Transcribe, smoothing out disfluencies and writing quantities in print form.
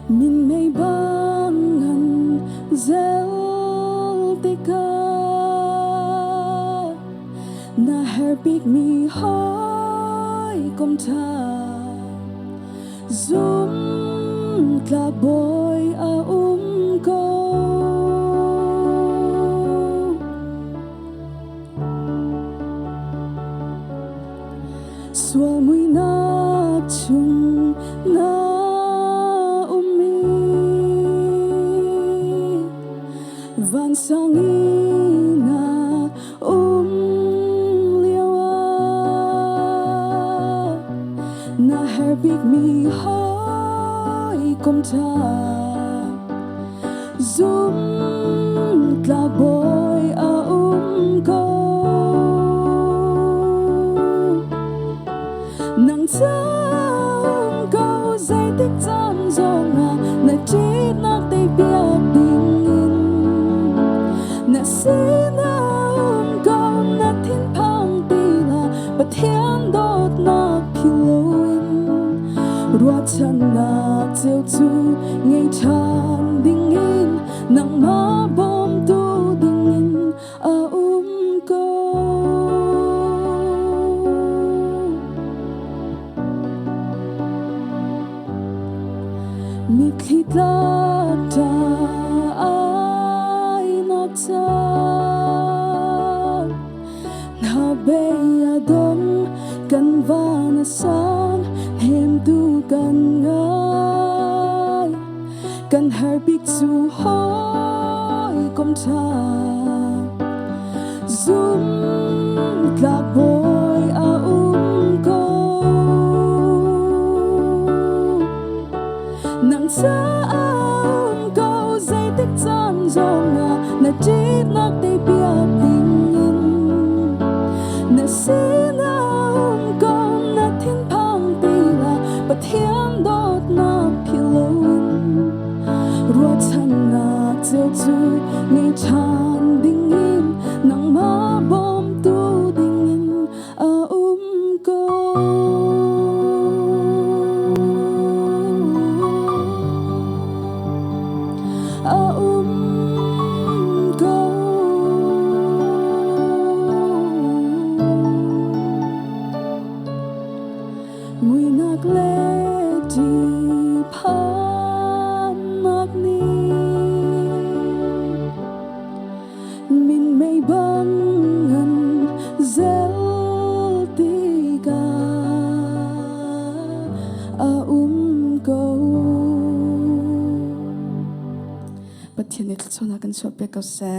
Min may bangan zel tika na herbik mi hoy kom tha zum tla boy a ko swal mui na chung na van sangina liawa na herbik mi hoy kom tha zum tla boy a ko nang chang câu dây tích chan zong na chi na te bia na sina câu na thiên phang ti la ba thiên đốt na philoin ruột chân na chiều chu ngày chan ding in nang ma bom tu ding in a câu mi khi ta na beya dom kan vana san Hnem du kan ngai kan herbik chu hoy kom tha zum tla boy a ko nang sa câu dây tích chan zong na chi na te bia na sina câu na thiên phang ti la ba thiên đốt na philoin ruột chân na chiều chu ngày chan ding in nang ma bom tu ding in a câu mui nak le ti phan mak ni min mei bangan zel ti ga a ko pathian it chona kan so pe ka se